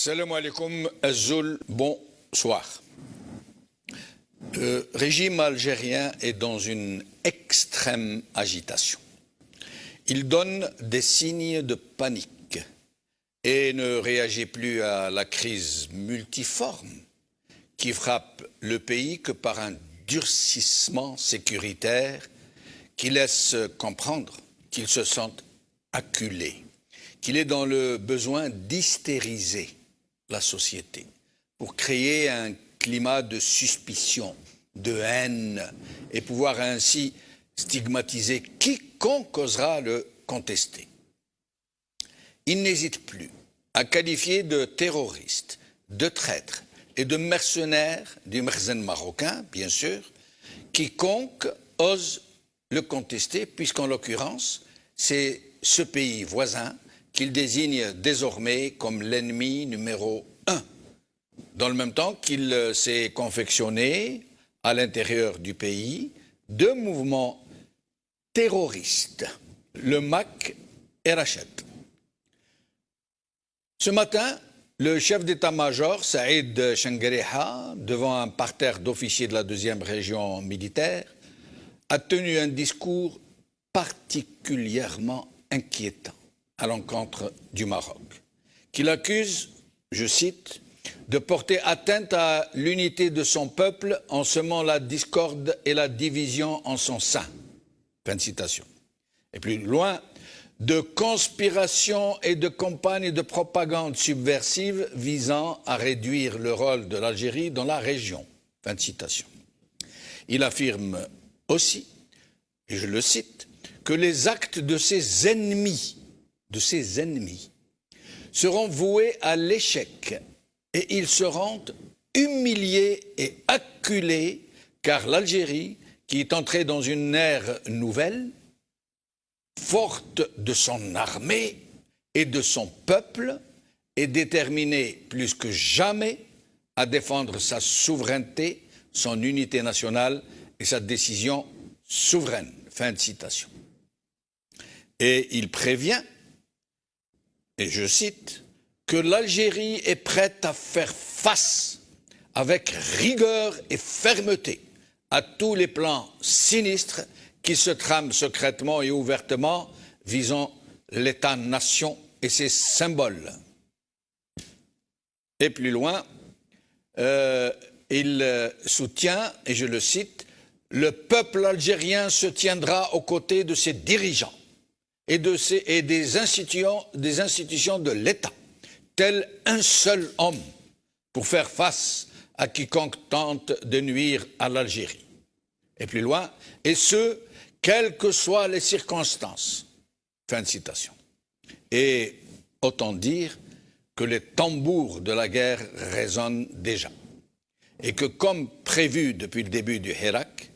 Salam alaikum, Azul, bonsoir. Le régime algérien est dans une extrême agitation. Il donne des signes de panique et ne réagit plus à la crise multiforme qui frappe le pays que par un durcissement sécuritaire qui laisse comprendre qu'il se sent acculé, qu'il est dans le besoin d'hystériser la société pour créer un climat de suspicion, de haine et pouvoir ainsi stigmatiser quiconque osera le contester. Il n'hésite plus à qualifier de terroristes, de traîtres et de mercenaires du Merzen marocain, bien sûr, quiconque ose le contester, puisqu'en l'occurrence, c'est ce pays voisin qu'il désigne désormais comme l'ennemi numéro 1, dans le même temps qu'il s'est confectionné à l'intérieur du pays deux mouvements terroristes, le MAC et Rachet. Ce matin, le chef d'état-major, Saïd Chengueriha, devant un parterre d'officiers de la 2e région militaire, a tenu un discours particulièrement inquiétant à l'encontre du Maroc, qu'il accuse, je cite, de porter atteinte à l'unité de son peuple en semant la discorde et la division en son sein. Fin de citation. Et plus loin, de conspiration et de campagne de propagande subversive visant à réduire le rôle de l'Algérie dans la région. Fin de citation. Il affirme aussi, et je le cite, que les actes de ses ennemis seront voués à l'échec et ils seront humiliés et acculés car l'Algérie, qui est entrée dans une ère nouvelle, forte de son armée et de son peuple, est déterminée plus que jamais à défendre sa souveraineté, son unité nationale et sa décision souveraine. Fin de citation. Et il prévient, et je cite, que l'Algérie est prête à faire face avec rigueur et fermeté à tous les plans sinistres qui se trament secrètement et ouvertement visant l'État-nation et ses symboles. Et plus loin, il soutient, et je le cite, « Le peuple algérien se tiendra aux côtés de ses dirigeants et des institutions de l'État, tel un seul homme, pour faire face à quiconque tente de nuire à l'Algérie. » Et plus loin, « Et ce, quelles que soient les circonstances. » Fin de citation. Et autant dire que les tambours de la guerre résonnent déjà. Et que comme prévu depuis le début du Hirak,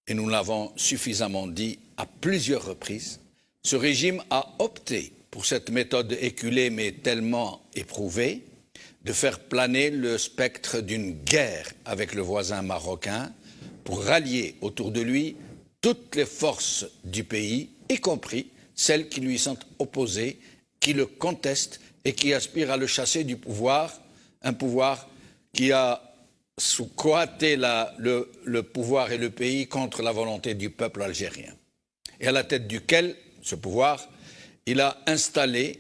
et nous l'avons suffisamment dit à plusieurs reprises, ce régime a opté pour cette méthode éculée mais tellement éprouvée de faire planer le spectre d'une guerre avec le voisin marocain pour rallier autour de lui toutes les forces du pays, y compris celles qui lui sont opposées, qui le contestent et qui aspirent à le chasser du pouvoir, un pouvoir qui a squatté le pouvoir et le pays contre la volonté du peuple algérien. Et à la tête duquel, ce pouvoir, il a installé,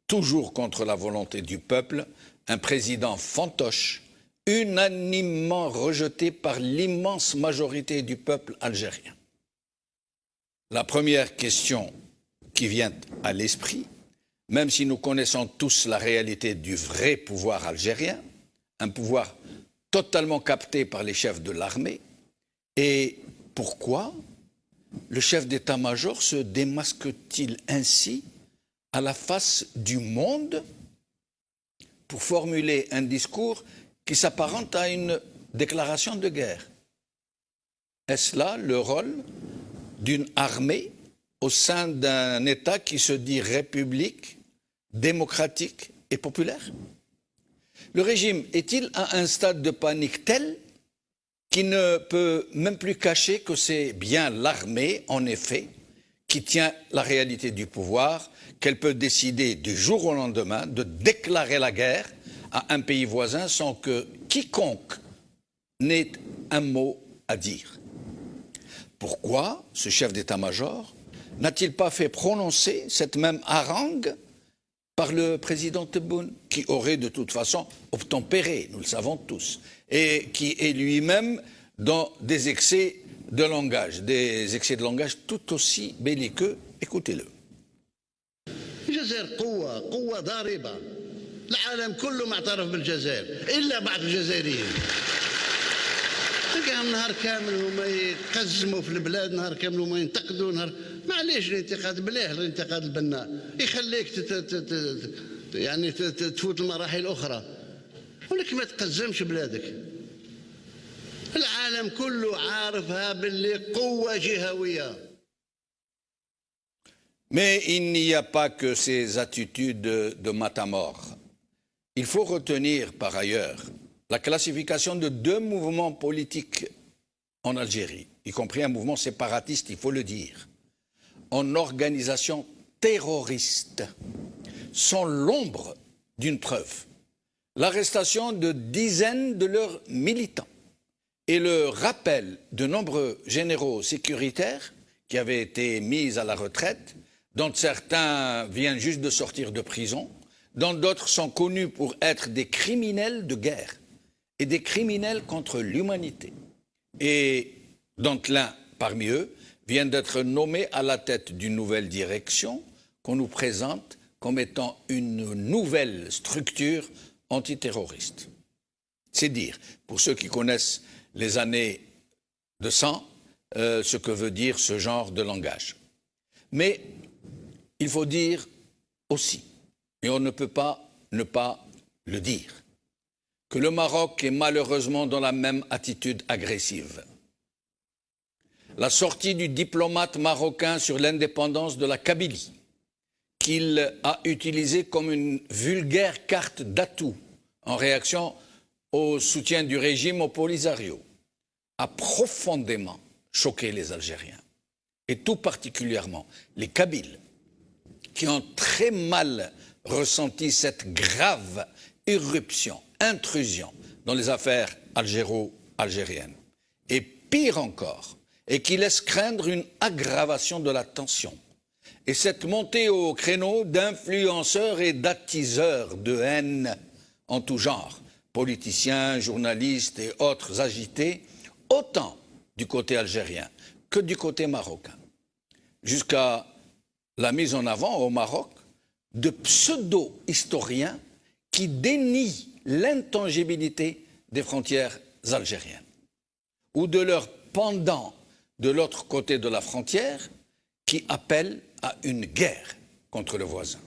toujours contre la volonté du peuple, un président fantoche, unanimement rejeté par l'immense majorité du peuple algérien. La première question qui vient à l'esprit, même si nous connaissons tous la réalité du vrai pouvoir algérien, un pouvoir totalement capté par les chefs de l'armée, et pourquoi le chef d'état-major se démasque-t-il ainsi à la face du monde pour formuler un discours qui s'apparente à une déclaration de guerre? Est-ce là le rôle d'une armée au sein d'un État qui se dit république, démocratique et populaire? Le régime est-il à un stade de panique tel qu'il ne peut même plus cacher que c'est bien l'armée, en effet, qui tient la réalité du pouvoir, qu'elle peut décider du jour au lendemain de déclarer la guerre à un pays voisin sans que quiconque n'ait un mot à dire. Pourquoi ce chef d'état-major n'a-t-il pas fait prononcer cette même harangue par le président Tebboune, qui aurait de toute façon obtempéré, nous le savons tous, et qui est lui-même dans des excès de langage tout aussi belliqueux. Écoutez-le. الجزائر قوة ضاربة. العالم كله معترف بالجزائر إلا بعض الجزائريين. كان نهار كامل هما يقزموا في البلاد، نهار كامل هما ينتقدوا، معليش الانتقاد مليح، الانتقاد البناء يخليك يعني تفوت المراحل الأخرى، ولكن ما تقزمش بلادك. العالم كله عارفها باللي قوة جهوية. Mais il n'y a pas que ces attitudes de matamor. Il faut retenir par ailleurs la classification de deux mouvements politiques en Algérie, y compris un mouvement séparatiste, il faut le dire, en organisation terroriste, sont l'ombre d'une preuve. L'arrestation de dizaines de leurs militants et le rappel de nombreux généraux sécuritaires qui avaient été mis à la retraite, dont certains viennent juste de sortir de prison, dont d'autres sont connus pour être des criminels de guerre et des criminels contre l'humanité, et dont l'un parmi eux vient d'être nommé à la tête d'une nouvelle direction qu'on nous présente comme étant une nouvelle structure antiterroriste. C'est dire, pour ceux qui connaissent les années de sang, ce que veut dire ce genre de langage. Mais il faut dire aussi, et on ne peut pas ne pas le dire, que le Maroc est malheureusement dans la même attitude agressive. La sortie du diplomate marocain sur l'indépendance de la Kabylie, qu'il a utilisée comme une vulgaire carte d'atout en réaction au soutien du régime au Polisario, a profondément choqué les Algériens, et tout particulièrement les Kabyles, qui ont très mal ressenti cette grave irruption, intrusion dans les affaires algéro-algériennes. Et pire encore, et qui laisse craindre une aggravation de la tension. Et cette montée au créneau d'influenceurs et d'attiseurs de haine en tout genre, politiciens, journalistes et autres agités, autant du côté algérien que du côté marocain, jusqu'à la mise en avant au Maroc de pseudo-historiens qui dénient l'intangibilité des frontières algériennes, ou de leurs pendants de l'autre côté de la frontière qui appellent à une guerre contre le voisin.